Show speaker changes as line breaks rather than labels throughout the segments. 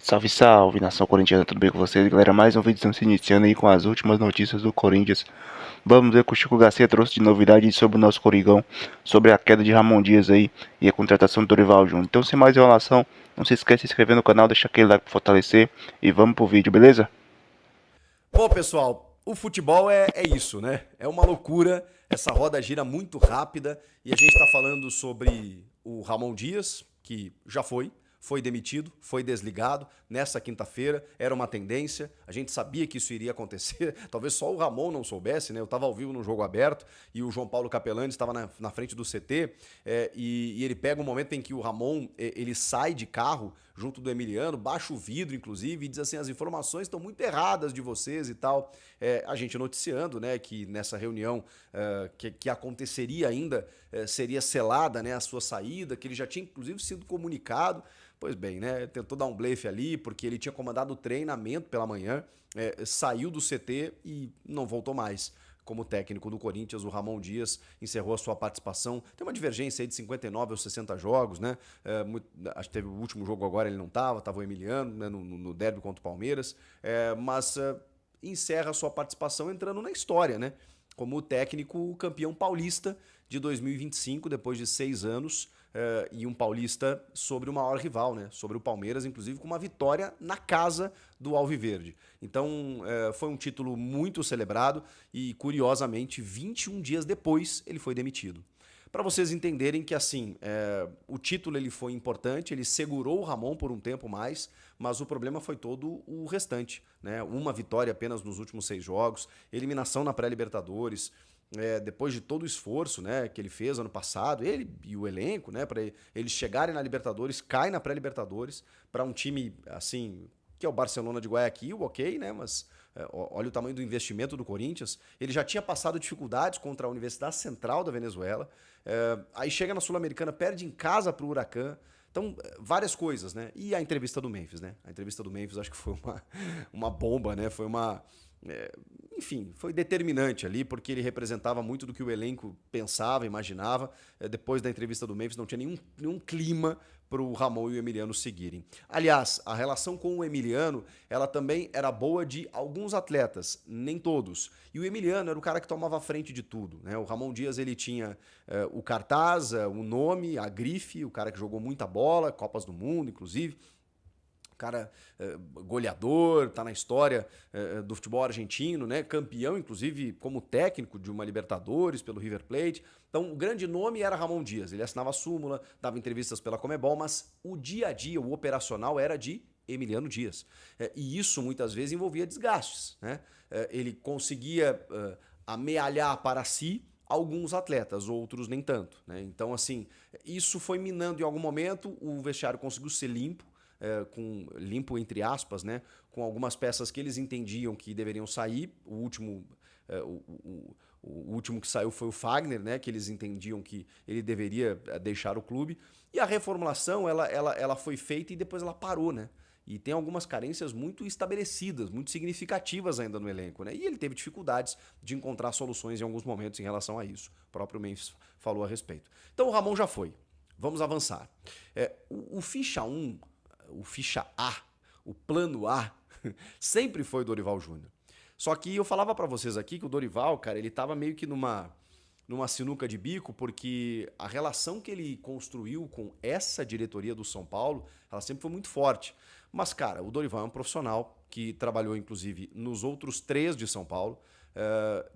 Salve, salve, nação corintiana, tudo bem com vocês? Galera, mais um vídeo estamos se iniciando aí com as últimas notícias do Corinthians. Vamos ver o que o Chico Garcia trouxe de novidade sobre o nosso Coringão, sobre a queda de Ramon Dias aí e a contratação do Dorival Júnior. Então, sem mais enrolação, não se esqueça de se inscrever no canal, deixar aquele like para fortalecer e vamos pro vídeo, beleza?
Bom, pessoal, o futebol é isso, né? É uma loucura, essa roda gira muito rápida e a gente está falando sobre o Ramon Dias, que já foi demitido, foi desligado nessa quinta-feira, era uma tendência, a gente sabia que isso iria acontecer, talvez só o Ramon não soubesse, né? Eu estava ao vivo no jogo aberto e o João Paulo Capelani estava na frente do CT e ele pega um momento em que o Ramon ele sai de carro junto do Emiliano, baixa o vidro, inclusive, e diz assim: as informações estão muito erradas de vocês e tal. A gente noticiando, né, que nessa reunião que aconteceria ainda, seria selada, né, a sua saída, que ele já tinha, inclusive, sido comunicado. Pois bem, né, tentou dar um blefe ali, porque ele tinha comandado o treinamento pela manhã, saiu do CT e não voltou mais. Como técnico do Corinthians, o Ramon Dias encerrou a sua participação. Tem uma divergência aí de 59 ou 60 jogos, né? Acho que teve o último jogo agora, ele não estava o Emiliano, né, no derby contra o Palmeiras, mas encerra a sua participação entrando na história, né? Como o técnico campeão paulista de 2025, depois de 6 anos, e um paulista sobre o maior rival, né? Sobre o Palmeiras, inclusive com uma vitória na casa do Alviverde. Então, foi um título muito celebrado e, curiosamente, 21 dias depois ele foi demitido. Para vocês entenderem que, assim, o título ele foi importante, ele segurou o Ramon por um tempo mais, mas o problema foi todo o restante, né? Uma vitória apenas nos últimos 6 jogos, eliminação na pré-Libertadores, depois de todo o esforço, né, que ele fez ano passado, ele e o elenco, né, para eles chegarem na Libertadores, cai na pré-Libertadores para um time assim que é o Barcelona de Guayaquil, ok, né, mas olha o tamanho do investimento do Corinthians. Ele já tinha passado dificuldades contra a Universidade Central da Venezuela, aí chega na Sul-Americana, perde em casa para o Huracan. Então, várias coisas, né? E a entrevista do Memphis, né? A entrevista do Memphis acho que foi uma bomba, né? Foi uma, enfim, foi determinante ali, porque ele representava muito do que o elenco pensava, imaginava. Depois da entrevista do Memphis, não tinha nenhum clima para o Ramon e o Emiliano seguirem. Aliás, a relação com o Emiliano, ela também era boa de alguns atletas, nem todos. E o Emiliano era o cara que tomava a frente de tudo, né? O Ramon Dias, ele tinha o cartaz, o nome, a grife, o cara que jogou muita bola, Copas do Mundo, inclusive, cara goleador, tá na história do futebol argentino, né? Campeão, inclusive, como técnico de uma Libertadores pelo River Plate. Então, o grande nome era Ramon Dias. Ele assinava a súmula, dava entrevistas pela Comebol, mas o dia a dia, o operacional era de Emiliano Dias. E isso, muitas vezes, envolvia desgastes, né? Ele conseguia amealhar para si alguns atletas, outros nem tanto, né? Então, assim, isso foi minando em algum momento, o vestiário conseguiu ser limpo, limpo entre aspas, né, com algumas peças que eles entendiam que deveriam sair. O último que saiu foi o Fagner, né, que eles entendiam que ele deveria deixar o clube. E a reformulação ela foi feita e depois ela parou, né? E tem algumas carências muito estabelecidas, muito significativas ainda no elenco, né? E ele teve dificuldades de encontrar soluções em alguns momentos em relação a isso. O próprio Memphis falou a respeito. Então o Ramon já foi. Vamos avançar. O ficha 1, o ficha A, o plano A, sempre foi o Dorival Júnior. Só que eu falava para vocês aqui que o Dorival, cara, ele tava meio que numa sinuca de bico, porque a relação que ele construiu com essa diretoria do São Paulo, ela sempre foi muito forte. Mas, cara, o Dorival é um profissional que trabalhou, inclusive, nos outros 3 de São Paulo,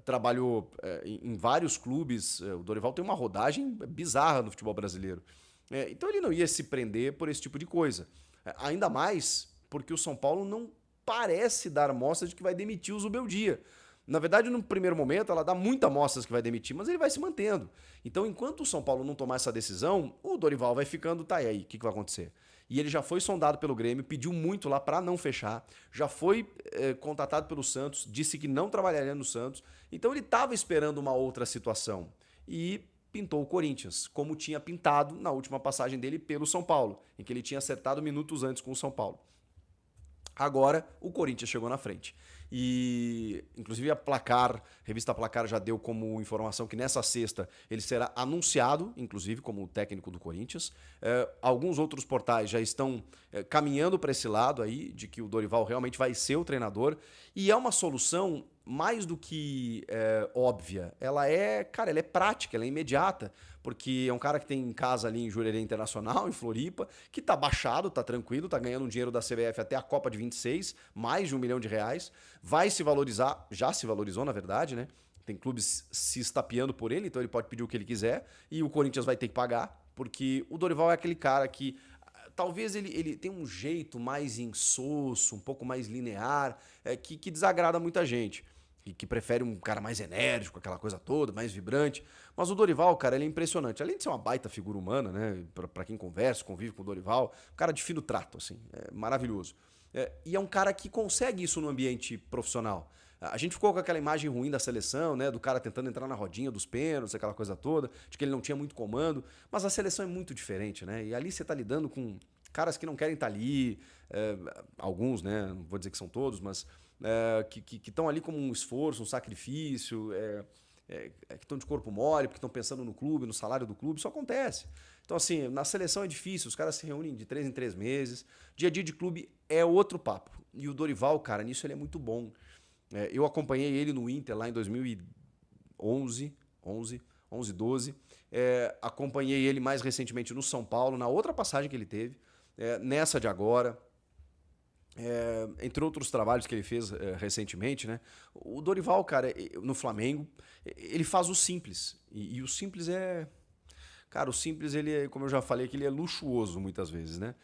trabalhou em vários clubes. O Dorival tem uma rodagem bizarra no futebol brasileiro. Então ele não ia se prender por esse tipo de coisa. Ainda mais porque o São Paulo não parece dar mostras de que vai demitir o Zubeldia. Na verdade, no primeiro momento, ela dá muita mostras que vai demitir, mas ele vai se mantendo. Então, enquanto o São Paulo não tomar essa decisão, o Dorival vai ficando, tá, e aí, o que vai acontecer? E ele já foi sondado pelo Grêmio, pediu muito lá para não fechar, já foi contatado pelo Santos, disse que não trabalharia no Santos, então ele estava esperando uma outra situação. E pintou o Corinthians, como tinha pintado na última passagem dele pelo São Paulo, em que ele tinha acertado minutos antes com o São Paulo. Agora, o Corinthians chegou na frente. E, inclusive, a revista Placar já deu como informação que nessa sexta ele será anunciado, inclusive, como técnico do Corinthians. Alguns outros portais já estão caminhando para esse lado aí, de que o Dorival realmente vai ser o treinador. E é uma solução mais do que óbvia. Ela é prática, ela é imediata, porque é um cara que tem casa ali em Jurerê Internacional, em Floripa, que tá baixado, tá tranquilo, tá ganhando um dinheiro da CBF até a Copa de 26, mais de R$ 1 milhão, vai se valorizar, já se valorizou na verdade, né? Tem clubes se estapeando por ele, então ele pode pedir o que ele quiser e o Corinthians vai ter que pagar, porque o Dorival é aquele cara que talvez ele tenha um jeito mais insosso, um pouco mais linear, que desagrada muita gente. E que prefere um cara mais enérgico, aquela coisa toda, mais vibrante. Mas o Dorival, cara, ele é impressionante. Além de ser uma baita figura humana, né? Pra quem conversa, convive com o Dorival, um cara de fino trato, assim, maravilhoso. E é um cara que consegue isso no ambiente profissional. A gente ficou com aquela imagem ruim da seleção, né? Do cara tentando entrar na rodinha dos pênaltis, aquela coisa toda, de que ele não tinha muito comando. Mas a seleção é muito diferente, né? E ali você tá lidando com caras que não querem estar ali, alguns, né? Não vou dizer que são todos, mas que estão ali como um esforço, um sacrifício, que estão de corpo mole, porque estão pensando no clube, no salário do clube, isso acontece. Então, assim, na seleção é difícil, os caras se reúnem de 3 em 3 meses, dia a dia de clube é outro papo. E o Dorival, cara, nisso ele é muito bom. Eu acompanhei ele no Inter lá em 2011, 12. Acompanhei ele mais recentemente no São Paulo, na outra passagem que ele teve, nessa de agora. Entre outros trabalhos que ele fez recentemente, né? O Dorival, cara, no Flamengo, ele faz o simples. E o simples é... Cara, o simples, ele é, como eu já falei, que ele é luxuoso muitas vezes, né?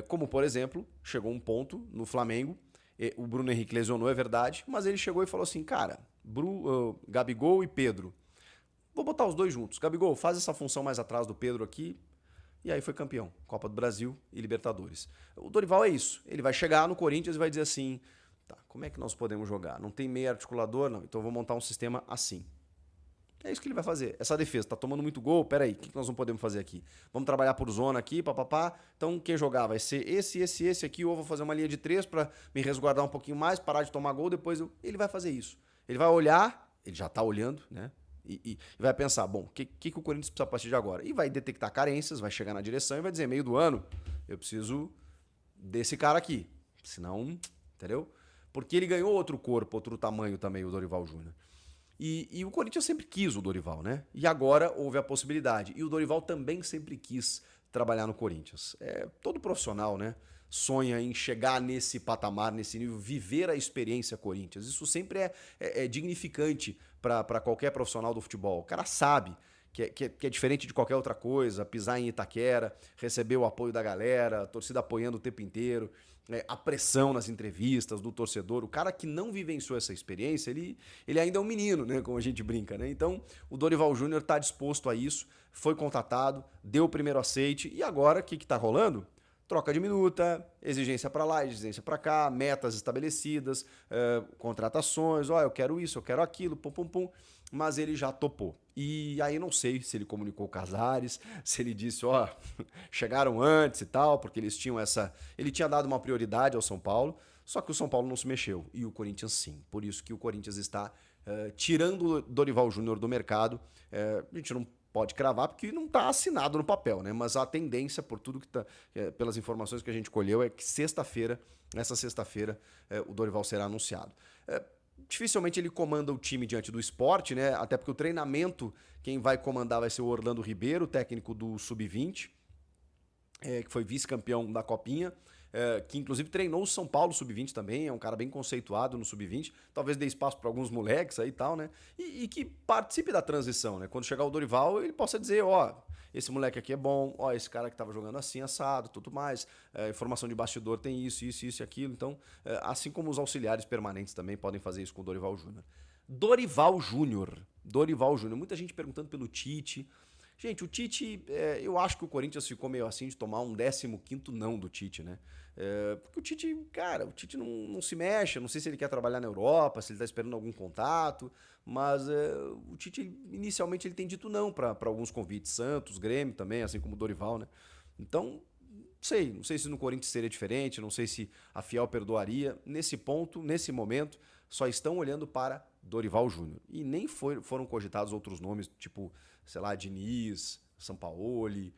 Como, por exemplo, chegou um ponto no Flamengo, o Bruno Henrique lesionou, é verdade, mas ele chegou e falou assim, cara, Gabigol e Pedro, vou botar os dois juntos. Gabigol, faz essa função mais atrás do Pedro aqui. E aí foi campeão. Copa do Brasil e Libertadores. O Dorival é isso. Ele vai chegar no Corinthians e vai dizer assim, tá, como é que nós podemos jogar? Não tem meio articulador? Não. Então eu vou montar um sistema assim. É isso que ele vai fazer. Essa defesa tá tomando muito gol, peraí, o que nós não podemos fazer aqui? Vamos trabalhar por zona aqui, papapá. Então quem jogar vai ser esse aqui, ou eu vou fazer uma linha de 3 para me resguardar um pouquinho mais, parar de tomar gol, depois ele vai fazer isso. Ele vai olhar, ele já tá olhando, né? E vai pensar, bom, o que o Corinthians precisa a partir de agora? E vai detectar carências, vai chegar na direção e vai dizer, meio do ano, eu preciso desse cara aqui. Senão, entendeu? Porque ele ganhou outro corpo, outro tamanho também, o Dorival Júnior. E o Corinthians sempre quis o Dorival, né? E agora houve a possibilidade. E o Dorival também sempre quis trabalhar no Corinthians. Todo profissional, né? Sonha em chegar nesse patamar, nesse nível, viver a experiência Corinthians. Isso sempre é dignificante para qualquer profissional do futebol. O cara sabe que é diferente de qualquer outra coisa, pisar em Itaquera, receber o apoio da galera, a torcida apoiando o tempo inteiro, a pressão nas entrevistas do torcedor. O cara que não vivenciou essa experiência, ele ainda é um menino, né, como a gente brinca, né? Então, o Dorival Júnior está disposto a isso, foi contatado, deu o primeiro aceite, e agora, o que está rolando? Troca de minuta, exigência para lá, exigência para cá, metas estabelecidas, contratações, eu quero isso, eu quero aquilo, pum, pum, pum, mas ele já topou. E aí não sei se ele comunicou com Casares, se ele disse, chegaram antes e tal, porque eles tinham essa... Ele tinha dado uma prioridade ao São Paulo, só que o São Paulo não se mexeu, e o Corinthians sim. Por isso que o Corinthians está tirando o Dorival Júnior do mercado. A gente não pode cravar porque não está assinado no papel, né? Mas a tendência, por tudo que tá, pelas informações que a gente colheu, é que nessa sexta-feira, o Dorival será anunciado. Dificilmente ele comanda o time diante do Sport, né? Até porque o treinamento, quem vai comandar vai ser o Orlando Ribeiro, técnico do Sub-20, que foi vice-campeão da Copinha, que inclusive treinou o São Paulo Sub-20 também, é um cara bem conceituado no Sub-20, talvez dê espaço para alguns moleques aí e tal, né? E que participe da transição, né? Quando chegar o Dorival, ele possa dizer, esse moleque aqui é bom, esse cara que estava jogando assim, assado, tudo mais, informação de bastidor tem isso e aquilo, então, assim como os auxiliares permanentes também podem fazer isso com o Dorival Júnior. Dorival Júnior, muita gente perguntando pelo Tite. Gente, o Tite, eu acho que o Corinthians ficou meio assim de tomar um 15º não do Tite, né? Porque o Tite, cara, o Tite não se mexe, eu não sei se ele quer trabalhar na Europa, se ele tá esperando algum contato, mas o Tite, inicialmente, ele tem dito não para alguns convites, Santos, Grêmio também, assim como o Dorival, né? Então, não sei se no Corinthians seria diferente, não sei se a Fiel perdoaria. Nesse ponto, nesse momento, só estão olhando para Dorival Júnior. E nem foram cogitados outros nomes, tipo, sei lá, Diniz, Sampaoli,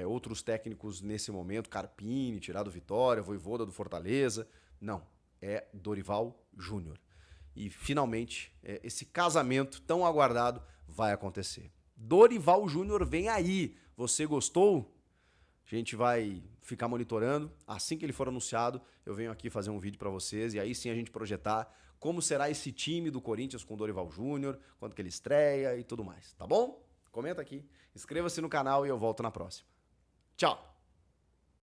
outros técnicos nesse momento, Carpini, tirado do Vitória, Vojvoda do Fortaleza. Não, é Dorival Júnior. E finalmente, esse casamento tão aguardado vai acontecer. Dorival Júnior vem aí. Você gostou? A gente vai ficar monitorando. Assim que ele for anunciado, eu venho aqui fazer um vídeo para vocês e aí sim a gente projetar como será esse time do Corinthians com o Dorival Júnior, quando que ele estreia e tudo mais, tá bom? Comenta aqui, inscreva-se no canal e eu volto na próxima. Tchau!